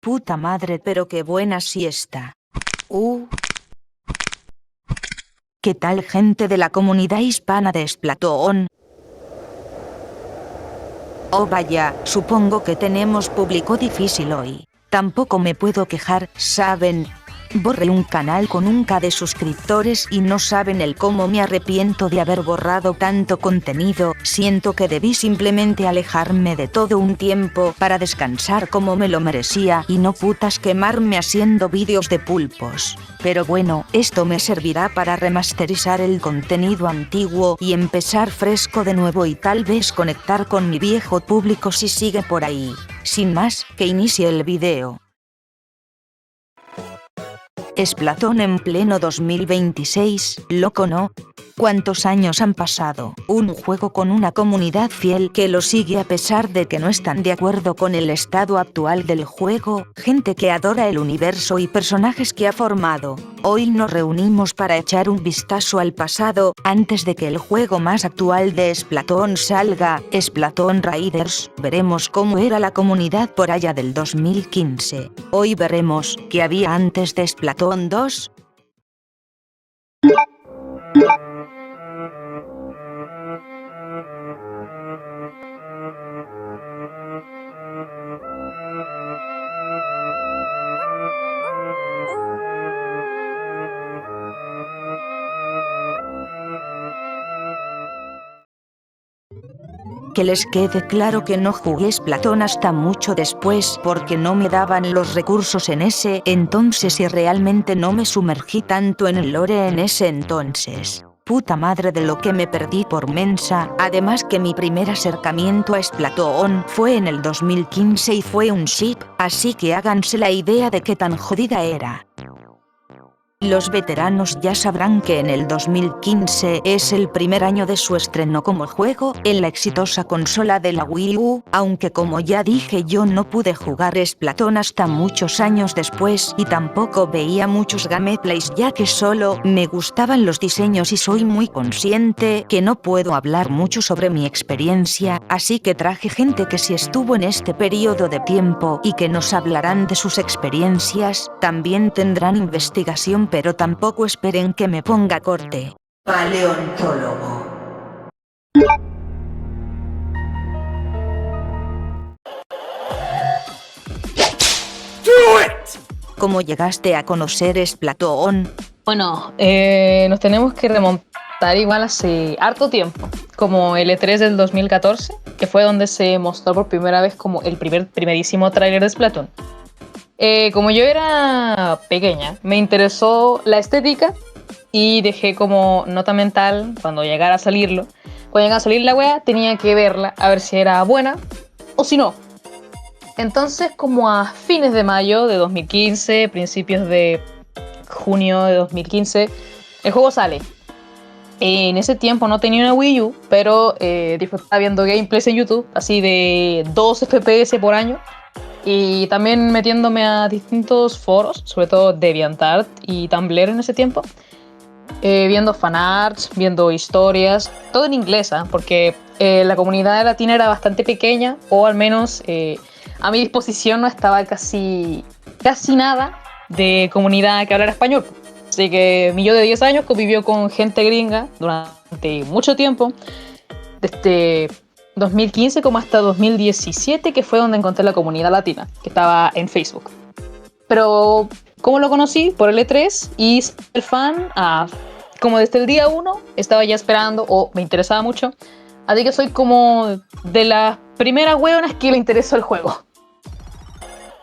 Puta madre, pero qué buena siesta. ¿Qué tal, gente de la comunidad hispana de Splatoon? Oh vaya, supongo que tenemos público difícil hoy. Tampoco me puedo quejar, ¿saben? Borré un canal con un 1.000 de suscriptores y no saben el cómo me arrepiento de haber borrado tanto contenido. Siento que debí simplemente alejarme de todo un tiempo para descansar como me lo merecía y no putas quemarme haciendo vídeos de pulpos. Pero bueno, esto me servirá para remasterizar el contenido antiguo y empezar fresco de nuevo y tal vez conectar con mi viejo público si sigue por ahí. Sin más, que inicie el video. Splatoon en pleno 2026, loco ¿no? ¿Cuántos años han pasado? Un juego con una comunidad fiel que lo sigue a pesar de que no están de acuerdo con el estado actual del juego, gente que adora el universo y personajes que ha formado. Hoy nos reunimos para echar un vistazo al pasado, antes de que el juego más actual de Splatoon salga, Splatoon Raiders. Veremos cómo era la comunidad por allá del 2015. Hoy veremos qué había antes de Splatoon 2. Que les quede claro que no jugué Splatoon hasta mucho después porque no me daban los recursos en ese entonces y realmente no me sumergí tanto en el lore en ese entonces. Puta madre de lo que me perdí por mensa, además que mi primer acercamiento a Splatoon fue en el 2015 y fue un ship, así que háganse la idea de qué tan jodida era. Los veteranos ya sabrán que en el 2015 es el primer año de su estreno como juego en la exitosa consola de la Wii U, aunque como ya dije yo no pude jugar Splatoon hasta muchos años después y tampoco veía muchos gameplays ya que solo me gustaban los diseños y soy muy consciente que no puedo hablar mucho sobre mi experiencia, así que traje gente que sí estuvo en este periodo de tiempo y que nos hablarán de sus experiencias. También tendrán investigación, pero tampoco esperen que me ponga corte. Paleontólogo. ¿Cómo llegaste a conocer Splatoon? Bueno, nos tenemos que remontar igual hace harto tiempo, como el E3 del 2014, que fue donde se mostró por primera vez como el primerísimo tráiler de Splatoon. Como yo era pequeña, me interesó la estética y dejé como nota mental cuando llegara a salirlo. Cuando llegara a salir la wea, tenía que verla a ver si era buena o si no. Entonces, como a fines de mayo de 2015, principios de junio de 2015, el juego sale. En ese tiempo no tenía una Wii U, pero disfrutaba viendo gameplays en YouTube, así de 2 FPS por año. Y también metiéndome a distintos foros, sobre todo DeviantArt y Tumblr en ese tiempo, viendo fanarts, viendo historias, todo en inglés, porque la comunidad latina era bastante pequeña, o al menos a mi disposición no estaba casi nada de comunidad que hablara español. Así que mi yo de 10 años convivió con gente gringa durante mucho tiempo, desde 2015 como hasta 2017, que fue donde encontré la comunidad latina, que estaba en Facebook. Pero, ¿cómo lo conocí? Por el E3 y el fan, como desde el día 1 estaba ya esperando o me interesaba mucho. Así que soy como de las primeras hueonas que le interesó el juego.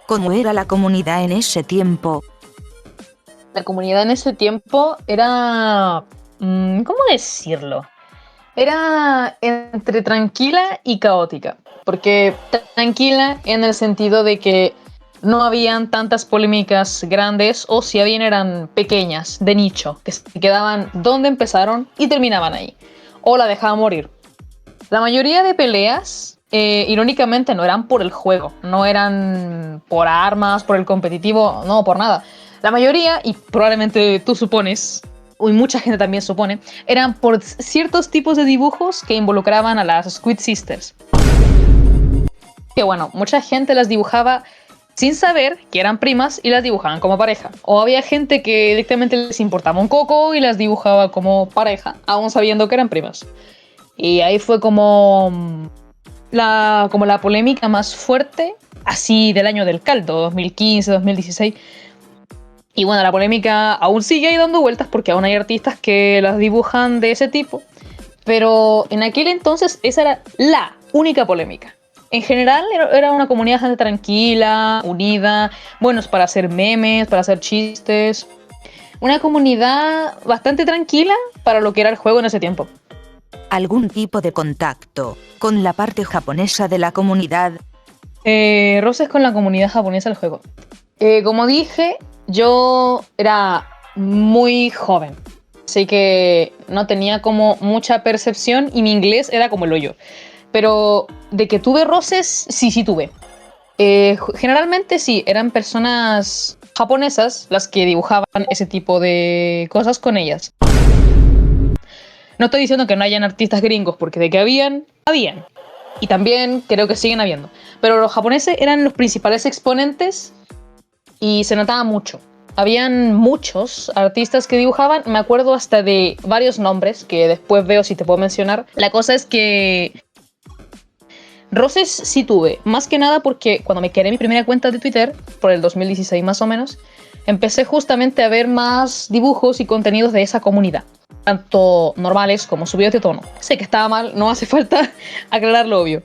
¿Cómo era la comunidad en ese tiempo? La comunidad en ese tiempo era... ¿cómo decirlo? Era entre tranquila y caótica, porque tranquila en el sentido de que no habían tantas polémicas grandes, o si habían eran pequeñas, de nicho, que se quedaban donde empezaron y terminaban ahí, o la dejaban morir. La mayoría de peleas, irónicamente, no eran por el juego, no eran por armas, por el competitivo, no, por nada. La mayoría, y probablemente tú supones, y mucha gente también supone, eran por ciertos tipos de dibujos que involucraban a las Squid Sisters. Que bueno, mucha gente las dibujaba sin saber que eran primas y las dibujaban como pareja. O había gente que directamente les importaba un coco y las dibujaba como pareja, aún sabiendo que eran primas. Y ahí fue como la polémica más fuerte, así del año del caldo, 2015, 2016. Y bueno, la polémica aún sigue ahí dando vueltas porque aún hay artistas que las dibujan de ese tipo. Pero en aquel entonces esa era la única polémica. En general era una comunidad bastante tranquila, unida, buenos para hacer memes, para hacer chistes. Una comunidad bastante tranquila para lo que era el juego en ese tiempo. ¿Algún tipo de contacto con la parte japonesa de la comunidad? Roces con la comunidad japonesa del juego. Como dije, yo era muy joven, así que no tenía como mucha percepción y mi inglés era como el hoyo. Pero de que tuve roces, sí tuve. Generalmente sí, eran personas japonesas las que dibujaban ese tipo de cosas con ellas. No estoy diciendo que no hayan artistas gringos, porque de que habían. Y también creo que siguen habiendo. Pero los japoneses eran los principales exponentes y se notaba mucho. Habían muchos artistas que dibujaban, me acuerdo hasta de varios nombres que después veo si te puedo mencionar. La cosa es que roces sí tuve, más que nada porque cuando me creé mi primera cuenta de Twitter, por el 2016 más o menos, empecé justamente a ver más dibujos y contenidos de esa comunidad, tanto normales como subidos de tono. Sé que estaba mal, no hace falta aclarar lo obvio.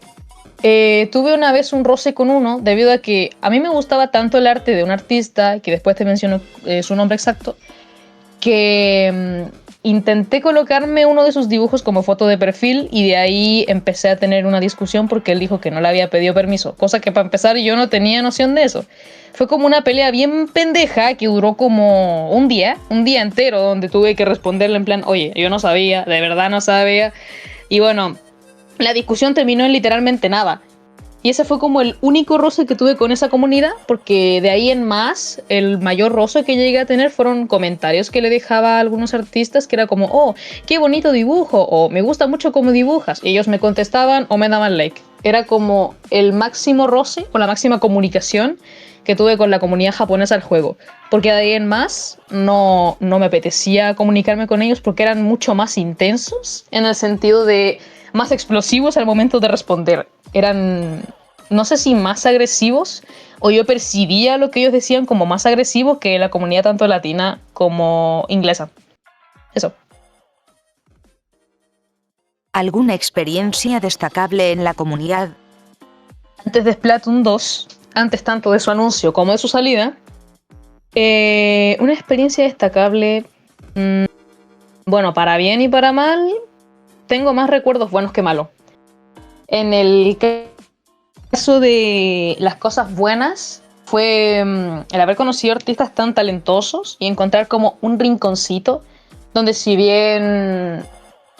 Tuve una vez un roce con uno debido a que a mí me gustaba tanto el arte de un artista, que después te menciono su nombre exacto, que intenté colocarme uno de sus dibujos como foto de perfil y de ahí empecé a tener una discusión porque él dijo que no le había pedido permiso, cosa que para empezar yo no tenía noción de eso. Fue como una pelea bien pendeja que duró como un día entero, donde tuve que responderle en plan, oye, yo no sabía, de verdad no sabía. Y bueno, la discusión terminó en literalmente nada. Y ese fue como el único roce que tuve con esa comunidad, porque de ahí en más, el mayor roce que llegué a tener fueron comentarios que le dejaba a algunos artistas, que era como, oh, qué bonito dibujo, o me gusta mucho cómo dibujas. Y ellos me contestaban o me daban like. Era como el máximo roce o la máxima comunicación que tuve con la comunidad japonesa del juego. Porque de ahí en más no me apetecía comunicarme con ellos porque eran mucho más intensos, en el sentido de más explosivos al momento de responder. Eran, no sé si más agresivos, o yo percibía lo que ellos decían como más agresivo que la comunidad tanto latina como inglesa. Eso. ¿Alguna experiencia destacable en la comunidad? Antes de Splatoon 2, antes tanto de su anuncio como de su salida, una experiencia destacable, bueno, para bien y para mal, tengo más recuerdos buenos que malos. En el caso de las cosas buenas, fue el haber conocido artistas tan talentosos y encontrar como un rinconcito donde, si bien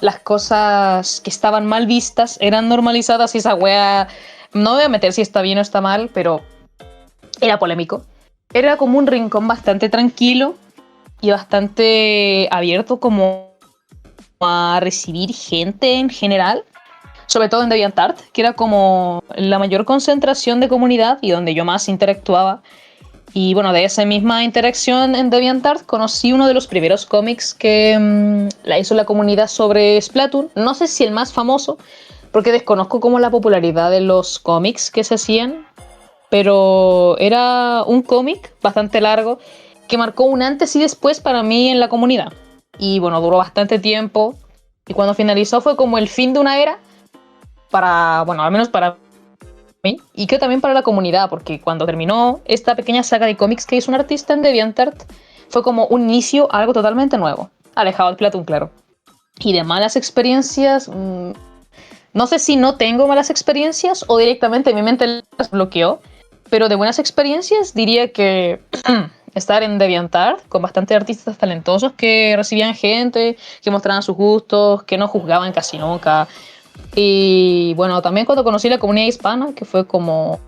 las cosas que estaban mal vistas eran normalizadas, y esa wea, no voy a meter si está bien o está mal, pero era polémico. Era como un rincón bastante tranquilo y bastante abierto como a recibir gente en general, sobre todo en DeviantArt, que era como la mayor concentración de comunidad y donde yo más interactuaba. Y bueno, de esa misma interacción en DeviantArt conocí uno de los primeros cómics que la hizo la comunidad sobre Splatoon. No sé si el más famoso, porque desconozco como la popularidad de los cómics que se hacían, pero era un cómic bastante largo que marcó un antes y después para mí en la comunidad. Y bueno, duró bastante tiempo. Y cuando finalizó fue como el fin de una era para, bueno, al menos para mí, y creo también para la comunidad, porque cuando terminó esta pequeña saga de cómics que hizo un artista en DeviantArt, fue como un inicio a algo totalmente nuevo, alejado del Splatoon, claro. Y de malas experiencias, no sé si no tengo malas experiencias o directamente mi mente las bloqueó, pero de buenas experiencias diría que estar en DeviantArt con bastantes artistas talentosos que recibían gente, que mostraban sus gustos, que no juzgaban casi nunca. Y bueno, también cuando conocí la comunidad hispana, que fue como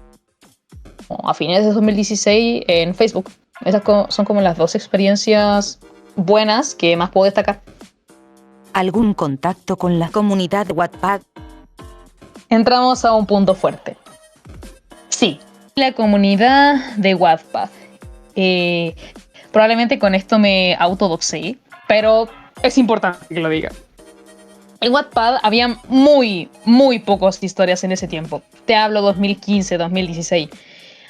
a fines de 2016 en Facebook. Esas son como las dos experiencias buenas que más puedo destacar. ¿Algún contacto con la comunidad Wattpad? Entramos a un punto fuerte. Sí, la comunidad de Wattpad. Probablemente con esto me autodoxé, pero es importante que lo diga. En Wattpad había muy pocas historias en ese tiempo. Te hablo 2015, 2016.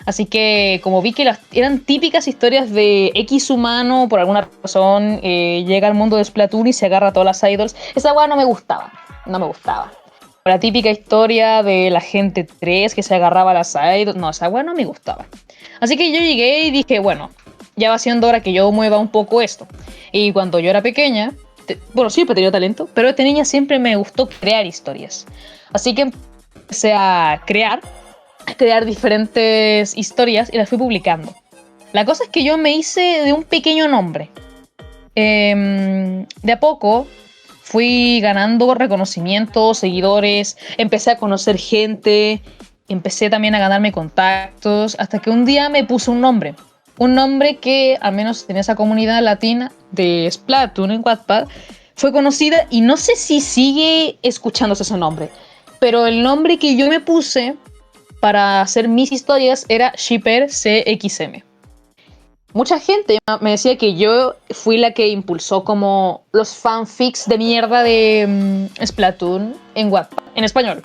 Así que como vi que eran típicas historias de X humano, por alguna razón, llega al mundo de Splatoon y se agarra a todas las idols, esa weá no me gustaba. La típica historia de la gente 3 que se agarraba a las idols, no, esa weá no me gustaba. Así que yo llegué y dije, bueno, ya va siendo hora que yo mueva un poco esto. Y cuando yo era pequeña, siempre he tenido talento, pero de niña siempre me gustó crear historias. Así que empecé a crear diferentes historias y las fui publicando. La cosa es que yo me hice de un pequeño nombre. De a poco fui ganando reconocimientos, seguidores, empecé a conocer gente, empecé también a ganarme contactos, hasta que un día me puse un nombre. Un nombre que, al menos en esa comunidad latina de Splatoon en Wattpad, fue conocida y no sé si sigue escuchándose ese nombre. Pero el nombre que yo me puse para hacer mis historias era ShipperCXM. Mucha gente me decía que yo fui la que impulsó como los fanfics de mierda de Splatoon en Wattpad, en español.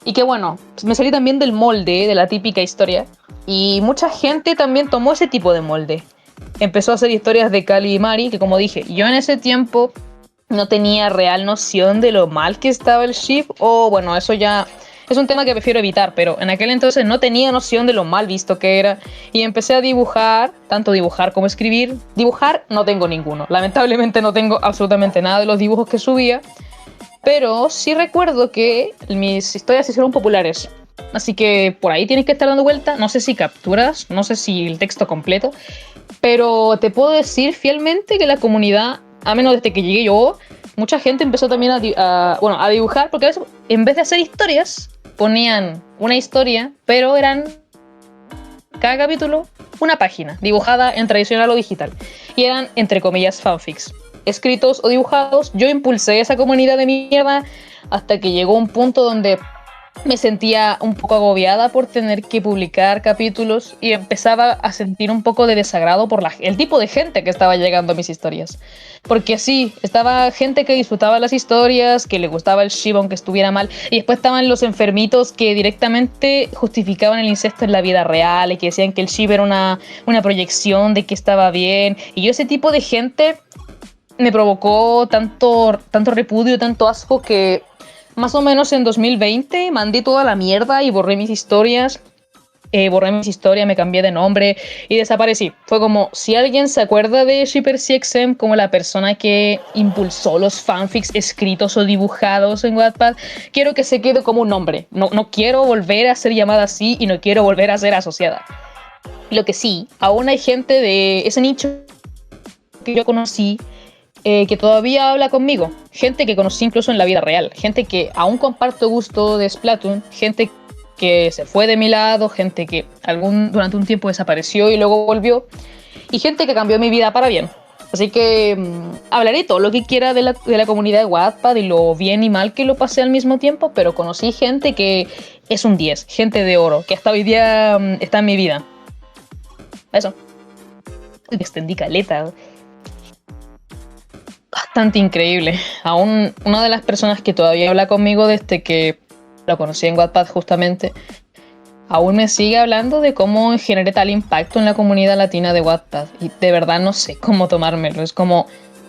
Y que bueno, me salí también del molde de la típica historia. Y mucha gente también tomó ese tipo de molde. Empezó a hacer historias de Cali y Mari, que como dije, yo en ese tiempo no tenía real noción de lo mal que estaba el ship. O bueno, eso ya es un tema que prefiero evitar, pero en aquel entonces no tenía noción de lo mal visto que era. Y empecé a dibujar, tanto dibujar como escribir. Dibujar no tengo ninguno. Lamentablemente no tengo absolutamente nada de los dibujos que subía. Pero sí recuerdo que mis historias se hicieron populares. Así que por ahí tienes que estar dando vuelta. No sé si capturas, no sé si el texto completo. Pero te puedo decir fielmente que la comunidad, a menos desde que llegué yo, mucha gente empezó también a dibujar. Porque a veces, en vez de hacer historias, ponían una historia, pero eran cada capítulo una página dibujada en tradicional o digital. Y eran, entre comillas, fanfics. Escritos o dibujados. Yo impulsé esa comunidad de mierda hasta que llegó un punto donde me sentía un poco agobiada por tener que publicar capítulos y empezaba a sentir un poco de desagrado por el tipo de gente que estaba llegando a mis historias. Porque sí, estaba gente que disfrutaba las historias, que le gustaba el ship aunque estuviera mal, y después estaban los enfermitos que directamente justificaban el incesto en la vida real y que decían que el ship era una proyección de que estaba bien. Y yo ese tipo de gente me provocó tanto repudio, tanto asco que más o menos en 2020 mandé toda la mierda y borré mis historias. Me cambié de nombre y desaparecí. Fue como, si alguien se acuerda de ShipperCXM como la persona que impulsó los fanfics escritos o dibujados en Wattpad, quiero que se quede como un nombre. No quiero volver a ser llamada así y no quiero volver a ser asociada. Lo que sí, aún hay gente de ese nicho que yo conocí que todavía habla conmigo, gente que conocí incluso en la vida real, gente que aún comparto gusto de Splatoon, gente que se fue de mi lado, gente que durante un tiempo desapareció y luego volvió, y gente que cambió mi vida para bien. Así que hablaré todo lo que quiera de la comunidad de Wattpad y lo bien y mal que lo pasé al mismo tiempo, pero conocí gente que es un 10, gente de oro, que hasta hoy día está en mi vida. Eso. Me extendí caleta. Bastante increíble. Aún una de las personas que todavía habla conmigo desde que lo conocí en Wattpad justamente, aún me sigue hablando de cómo generé tal impacto en la comunidad latina de Wattpad. Y de verdad no sé cómo tomármelo. Es como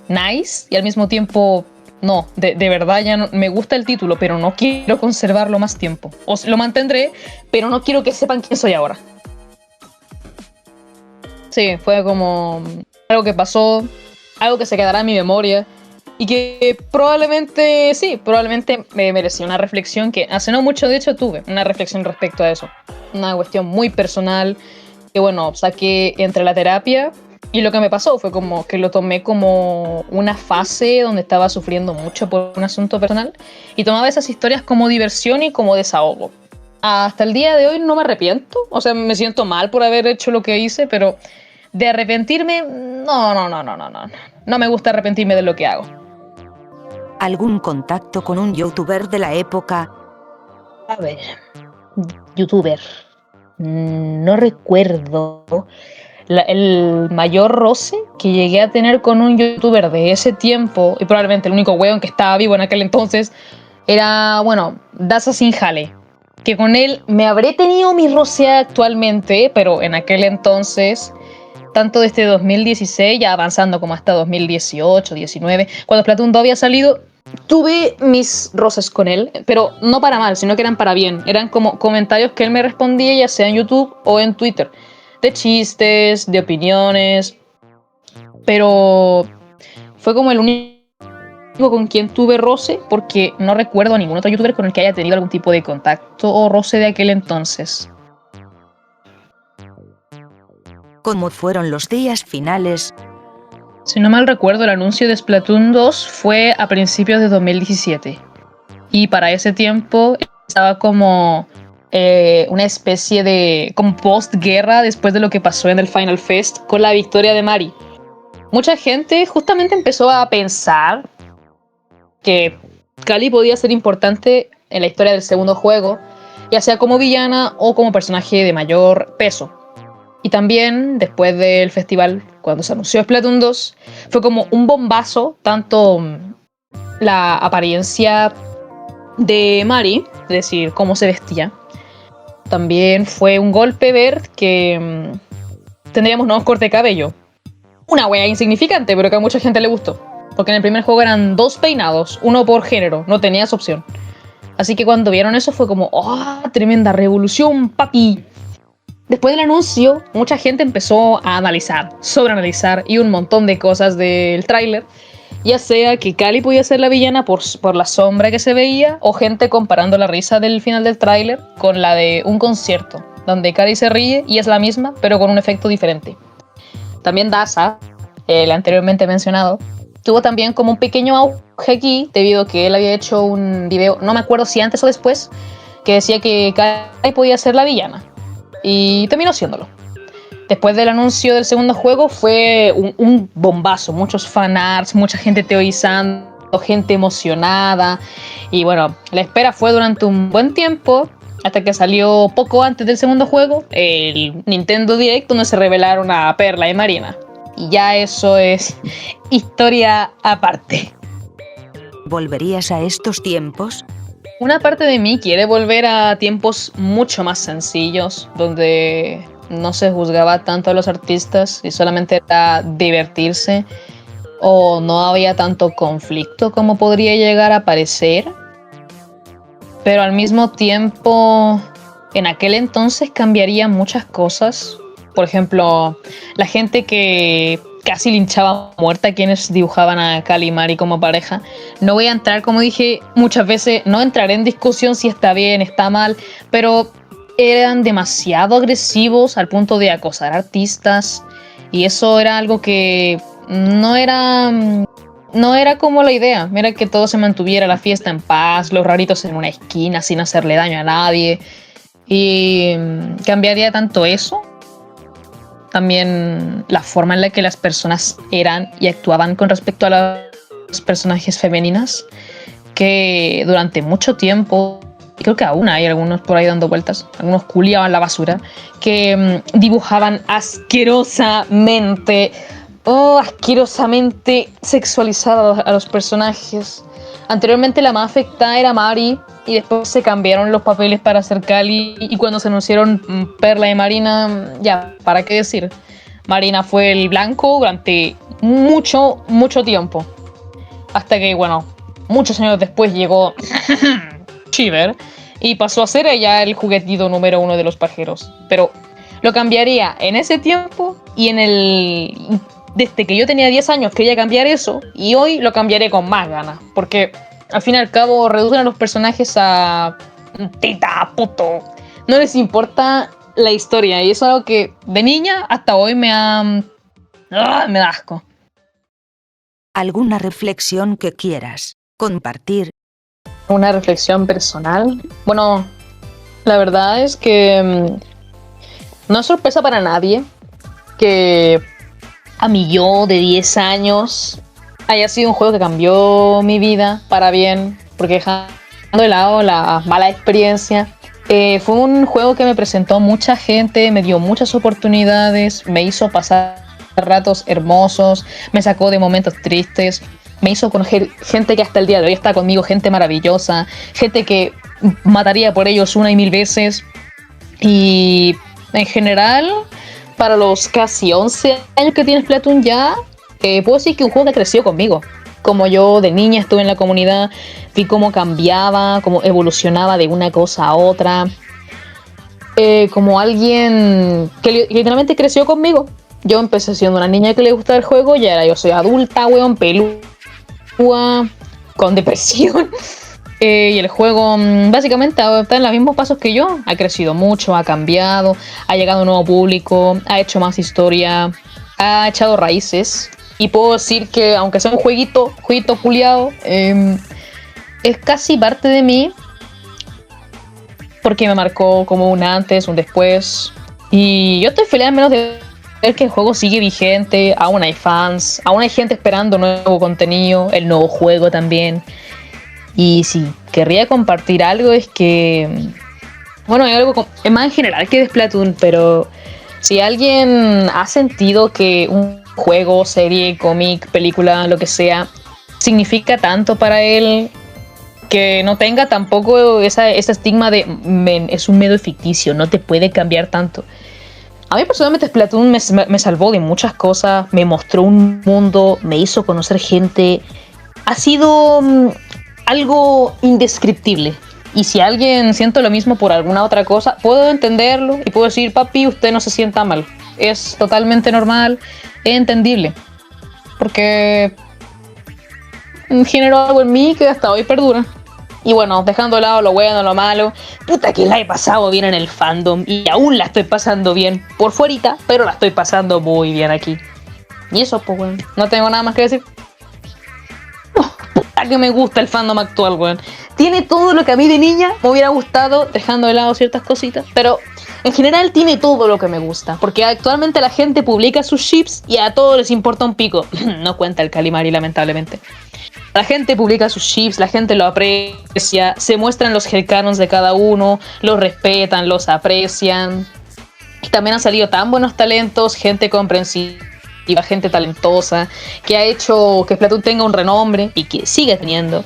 nice y al mismo tiempo no. De verdad ya no, me gusta el título, pero no quiero conservarlo más tiempo. Lo mantendré, pero no quiero que sepan quién soy ahora. Sí, fue como algo que pasó, algo que se quedará en mi memoria y que probablemente me merecía una reflexión que hace no mucho de hecho tuve una reflexión respecto a eso, una cuestión muy personal que bueno, saqué entre la terapia y lo que me pasó fue como que lo tomé como una fase donde estaba sufriendo mucho por un asunto personal y tomaba esas historias como diversión y como desahogo. Hasta el día de hoy no me arrepiento, o sea, me siento mal por haber hecho lo que hice, pero de arrepentirme, no me gusta arrepentirme de lo que hago. ¿Algún contacto con un youtuber de la época? A ver, youtuber. no recuerdo. El mayor roce que llegué a tener con un youtuber de ese tiempo, y probablemente el único weón que estaba vivo en aquel entonces, era, bueno, Daza Sin Jale. Que con él me habré tenido mi roce actualmente, pero en aquel entonces, tanto desde 2016, ya avanzando como hasta 2018, 19, cuando Splatoon 2 había salido, tuve mis roces con él, pero no para mal, sino que eran para bien. Eran como comentarios que él me respondía, ya sea en YouTube o en Twitter, de chistes, de opiniones, pero fue como el único con quien tuve roce, porque no recuerdo a ningún otro youtuber con el que haya tenido algún tipo de contacto o roce de aquel entonces. ¿Cómo fueron los días finales? Si no mal recuerdo, el anuncio de Splatoon 2 fue a principios de 2017. Y para ese tiempo estaba como una especie de como postguerra después de lo que pasó en el Final Fest con la victoria de Mari. Mucha gente justamente empezó a pensar que Cali podía ser importante en la historia del segundo juego, ya sea como villana o como personaje de mayor peso. Y también, después del festival, cuando se anunció Splatoon 2, fue como un bombazo, tanto la apariencia de Mari, es decir, cómo se vestía. También fue un golpe ver que tendríamos nuevos cortes de cabello. Una wea insignificante, pero que a mucha gente le gustó. Porque en el primer juego eran 2 peinados, uno por género, no tenías opción. Así que cuando vieron eso fue como, ¡oh, tremenda revolución, papi! Después del anuncio, mucha gente empezó a analizar, sobreanalizar y un montón de cosas del tráiler. Ya sea que Cali podía ser la villana por la sombra que se veía, o gente comparando la risa del final del tráiler con la de un concierto, donde Cali se ríe y es la misma, pero con un efecto diferente. También Daza, el anteriormente mencionado, tuvo también como un pequeño auge aquí, debido a que él había hecho un video, no me acuerdo si antes o después, que decía que Cali podía ser la villana. Y terminó siéndolo. Después del anuncio del segundo juego fue un bombazo, muchos fanarts, mucha gente teorizando, gente emocionada. Y bueno, la espera fue durante un buen tiempo, hasta que salió poco antes del segundo juego, el Nintendo Direct, donde se revelaron a Perla y Marina. Y ya eso es historia aparte. ¿Volverías a estos tiempos? Una parte de mí quiere volver a tiempos mucho más sencillos, donde no se juzgaba tanto a los artistas y solamente era divertirse, o no había tanto conflicto como podría llegar a parecer. Pero al mismo tiempo, en aquel entonces cambiarían muchas cosas. Por ejemplo, la gente que casi linchaba muerta a quienes dibujaban a Cali y Mari como pareja. No voy a entrar, como dije muchas veces, no entraré en discusión si está bien, está mal, pero eran demasiado agresivos al punto de acosar artistas, y eso era algo que no era como la idea. Era que todo se mantuviera la fiesta en paz, los raritos en una esquina sin hacerle daño a nadie, y cambiaría tanto eso. También la forma en la que las personas eran y actuaban con respecto a los personajes femeninas, que durante mucho tiempo, y creo que aún hay algunos por ahí dando vueltas, algunos culiaban la basura, que dibujaban asquerosamente sexualizados a los personajes. Anteriormente la más afectada era Mari, y después se cambiaron los papeles para hacer Cali, y cuando se anunciaron Perla y Marina, ya, ¿para qué decir? Marina fue el blanco durante mucho tiempo. Hasta que, bueno, muchos años después llegó Shiver y pasó a ser ella el juguetito número 1 de los pajeros. Pero lo cambiaría en ese tiempo, y desde que yo tenía 10 años quería cambiar eso, y hoy lo cambiaré con más ganas, porque al fin y al cabo reducen a los personajes a tita, puto. No les importa la historia, y eso es algo que de niña hasta hoy me da asco. ¿Alguna reflexión que quieras compartir? Una reflexión personal. Bueno, la verdad es que no es sorpresa para nadie que a mi yo de 10 años haya sido un juego que cambió mi vida para bien, porque dejando de lado la mala experiencia, Fue un juego que me presentó mucha gente, me dio muchas oportunidades, me hizo pasar ratos hermosos, me sacó de momentos tristes, me hizo conocer gente que hasta el día de hoy está conmigo, gente maravillosa, gente que mataría por ellos una y mil veces. Y en general, para los casi 11 años que tiene Splatoon ya, puedo decir que un juego que creció conmigo. Como yo de niña estuve en la comunidad, vi cómo cambiaba, cómo evolucionaba de una cosa a otra. Como alguien que literalmente creció conmigo. Yo empecé siendo una niña que le gustaba el juego y ahora yo soy adulta, weón, pelúa, con depresión. Y el juego básicamente está en los mismos pasos que yo. Ha crecido mucho, ha cambiado, ha llegado a un nuevo público, ha hecho más historia, ha echado raíces. Y puedo decir que aunque sea un jueguito culiado, es casi parte de mí. Porque me marcó como un antes, un después. Y yo estoy feliz al menos de ver que el juego sigue vigente. Aún hay fans, aún hay gente esperando nuevo contenido, el nuevo juego también. Y si querría compartir algo es que, bueno, hay algo es más en general que de Splatoon, pero si alguien ha sentido que un juego, serie, cómic, película, lo que sea, significa tanto para él, que no tenga tampoco ese estigma de es un medio ficticio, no te puede cambiar tanto. A mí personalmente Splatoon me salvó de muchas cosas, me mostró un mundo, me hizo conocer gente. Ha sido algo indescriptible. Y si alguien siente lo mismo por alguna otra cosa, puedo entenderlo y puedo decir, papi, usted no se sienta mal. Es totalmente normal, es entendible. Porque generó algo en mí que hasta hoy perdura. Y bueno, dejando de lado lo bueno, lo malo, puta que la he pasado bien en el fandom y aún la estoy pasando bien por fuerita, pero la estoy pasando muy bien aquí. Y eso, pues, bueno, no tengo nada más que decir. Puta que me gusta el fandom actual, weón. Tiene todo lo que a mí de niña me hubiera gustado, dejando de lado ciertas cositas, pero en general tiene todo lo que me gusta, porque actualmente la gente publica sus ships y a todos les importa un pico. No cuenta el Calimari, lamentablemente. La gente publica sus ships, la gente lo aprecia, se muestran los headcanons de cada uno, los respetan, los aprecian. Y también han salido tan buenos talentos, gente comprensiva, gente talentosa, que ha hecho que Splatoon tenga un renombre y que sigue teniendo.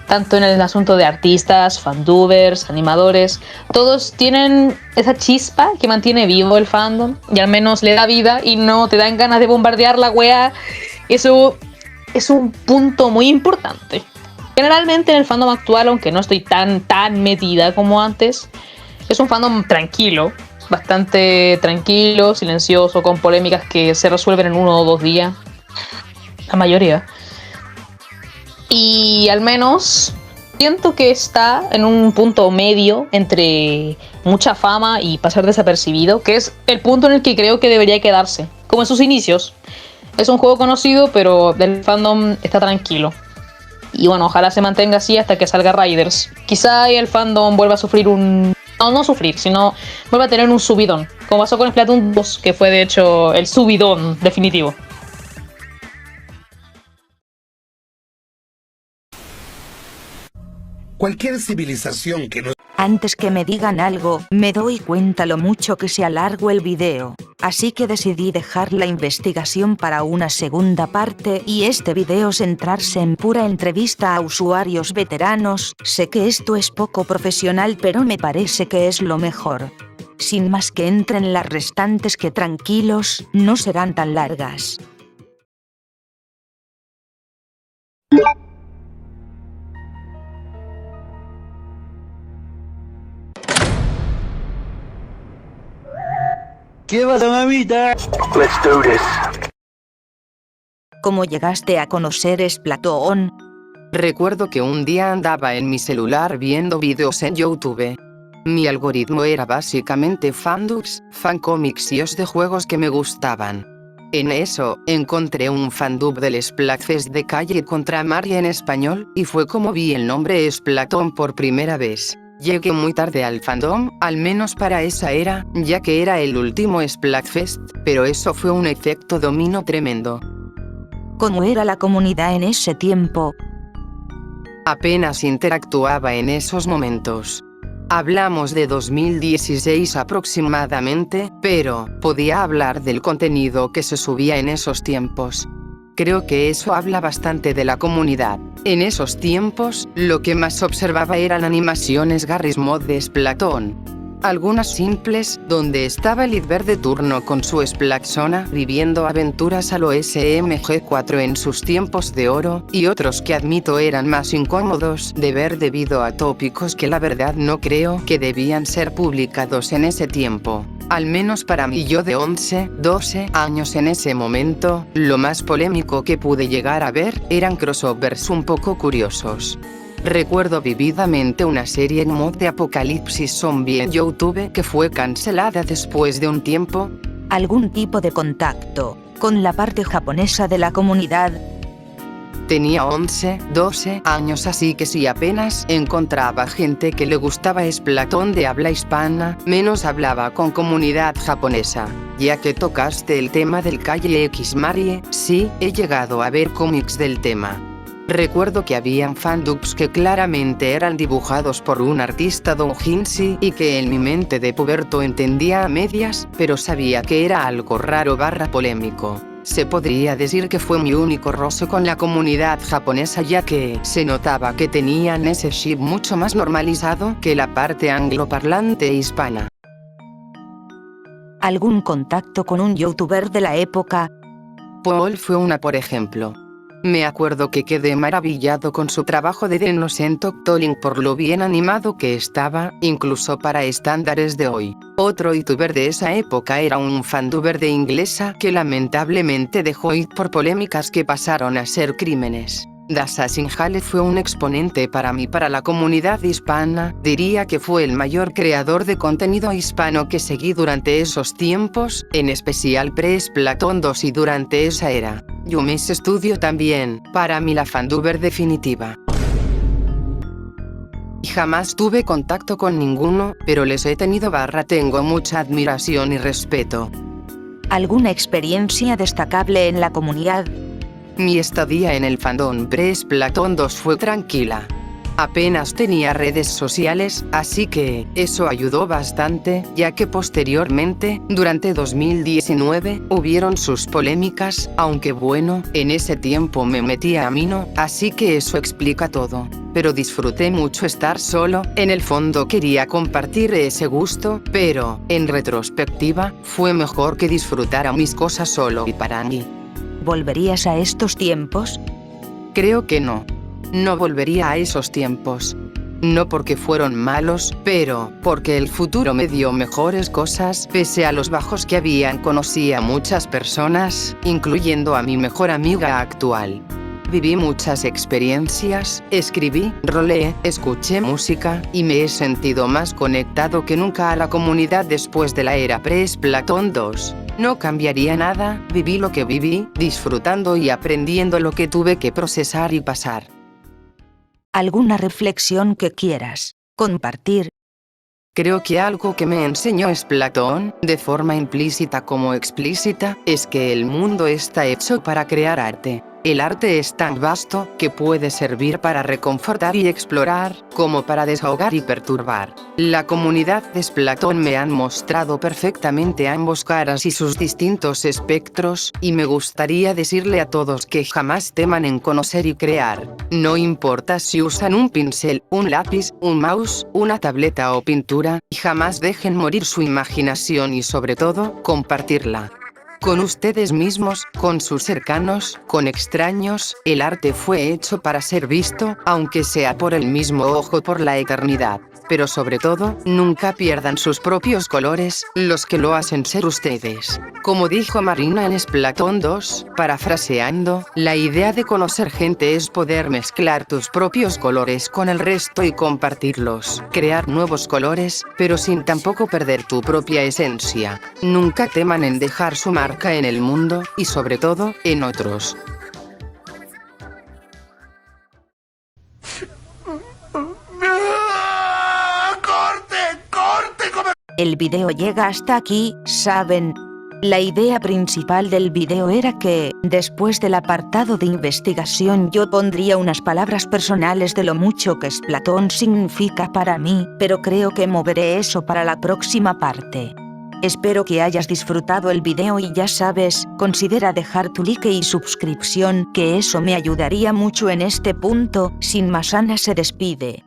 Tanto en el asunto de artistas, fandubers, animadores, todos tienen esa chispa que mantiene vivo el fandom y al menos le da vida y no te dan ganas de bombardear la wea. Eso es un punto muy importante. Generalmente en el fandom actual, aunque no estoy tan metida como antes, es un fandom tranquilo, bastante tranquilo, silencioso, con polémicas que se resuelven en 1 o 2 días, la mayoría. Y al menos siento que está en un punto medio entre mucha fama y pasar desapercibido, que es el punto en el que creo que debería quedarse, como en sus inicios. Es un juego conocido, pero el fandom está tranquilo. Y bueno, ojalá se mantenga así hasta que salga Riders. Quizá el fandom vuelva a sufrir no sufrir, sino vuelva a tener un subidón. Como pasó con Splatoon 2, que fue de hecho el subidón definitivo. Cualquier civilización que no... Antes que me digan algo, me doy cuenta lo mucho que se alargó el video. Así que decidí dejar la investigación para una segunda parte y este video centrarse en pura entrevista a usuarios veteranos. Sé que esto es poco profesional, pero me parece que es lo mejor. Sin más, que entren las restantes, que tranquilos, no serán tan largas. ¿Qué pasa, mamita? Let's do this. ¿Cómo llegaste a conocer Splatoon? Recuerdo que un día andaba en mi celular viendo videos en YouTube. Mi algoritmo era básicamente fandubs, fancomics y os de juegos que me gustaban. En eso, encontré un fandub del Splatfest de Calle contra Mario en español, y fue como vi el nombre Splatoon por primera vez. Llegué muy tarde al fandom, al menos para esa era, ya que era el último Splatfest, pero eso fue un efecto dominó tremendo. ¿Cómo era la comunidad en ese tiempo? Apenas interactuaba en esos momentos. Hablamos de 2016 aproximadamente, pero podía hablar del contenido que se subía en esos tiempos. Creo que eso habla bastante de la comunidad. En esos tiempos, lo que más observaba eran animaciones Garry's Mod de Splatoon. Algunas simples, donde estaba el Idver de turno con su Splatzona viviendo aventuras a lo SMG4 en sus tiempos de oro, y otros que admito eran más incómodos de ver debido a tópicos que la verdad no creo que debían ser publicados en ese tiempo. Al menos para mí, yo de 11, 12 años en ese momento, lo más polémico que pude llegar a ver eran crossovers un poco curiosos. Recuerdo vividamente una serie en mod de apocalipsis zombie en YouTube que fue cancelada después de un tiempo. ¿Algún tipo de contacto con la parte japonesa de la comunidad? Tenía 11, 12 años, así que si apenas encontraba gente que le gustaba Splatoon de habla hispana, menos hablaba con comunidad japonesa. Ya que tocaste el tema del Calle X Marie, sí, he llegado a ver cómics del tema. Recuerdo que habían fandubs que claramente eran dibujados por un artista doujinshi y que en mi mente de puberto entendía a medias, pero sabía que era algo raro / polémico. Se podría decir que fue mi único roce con la comunidad japonesa, ya que se notaba que tenían ese ship mucho más normalizado que la parte angloparlante hispana. ¿Algún contacto con un youtuber de la época? Paul fue una, por ejemplo. Me acuerdo que quedé maravillado con su trabajo de The Innocent Octoling por lo bien animado que estaba, incluso para estándares de hoy. Otro youtuber de esa época era un fanduber de inglesa que lamentablemente dejó ir por polémicas que pasaron a ser crímenes. Dassassin Hale fue un exponente para mí para la comunidad hispana, diría que fue el mayor creador de contenido hispano que seguí durante esos tiempos, en especial pre-Splatoon 2 y durante esa era. Yume's Studio también, para mí la fanduber definitiva. Jamás tuve contacto con ninguno, pero les he tenido / tengo mucha admiración y respeto. ¿Alguna experiencia destacable en la comunidad? Mi estadía en el fandom pre-Splatoon 2 fue tranquila. Apenas tenía redes sociales, así que eso ayudó bastante, ya que posteriormente, durante 2019, hubieron sus polémicas, aunque bueno, en ese tiempo me metía a Mino, así que eso explica todo. Pero disfruté mucho estar solo, en el fondo quería compartir ese gusto, pero, en retrospectiva, fue mejor que disfrutara mis cosas solo y para mí. ¿Volverías a estos tiempos? Creo que no. No volvería a esos tiempos. No porque fueron malos, pero porque el futuro me dio mejores cosas. Pese a los bajos que habían, conocí a muchas personas, incluyendo a mi mejor amiga actual. Viví muchas experiencias, escribí, roleé, escuché música, y me he sentido más conectado que nunca a la comunidad después de la era pre-Splatoon 2. No cambiaría nada, viví lo que viví, disfrutando y aprendiendo lo que tuve que procesar y pasar. ¿Alguna reflexión que quieras compartir? Creo que algo que me enseñó Splatoon, de forma implícita como explícita, es que el mundo está hecho para crear arte. El arte es tan vasto que puede servir para reconfortar y explorar, como para desahogar y perturbar. La comunidad de Splatoon me han mostrado perfectamente ambos caras y sus distintos espectros, y me gustaría decirle a todos que jamás teman en conocer y crear. No importa si usan un pincel, un lápiz, un mouse, una tableta o pintura, y jamás dejen morir su imaginación y sobre todo, compartirla. Con ustedes mismos, con sus cercanos, con extraños, el arte fue hecho para ser visto, aunque sea por el mismo ojo por la eternidad. Pero sobre todo, nunca pierdan sus propios colores, los que lo hacen ser ustedes. Como dijo Marina en Splatoon 2, parafraseando, la idea de conocer gente es poder mezclar tus propios colores con el resto y compartirlos. Crear nuevos colores, pero sin tampoco perder tu propia esencia. Nunca teman en dejar su marca en el mundo, y sobre todo, en otros. ¡Corte! El video llega hasta aquí, ¿saben? La idea principal del video era que, después del apartado de investigación, yo pondría unas palabras personales de lo mucho que Splatoon significa para mí, pero creo que moveré eso para la próxima parte. Espero que hayas disfrutado el video y ya sabes, considera dejar tu like y suscripción, que eso me ayudaría mucho en este punto. Sin más, Ana se despide.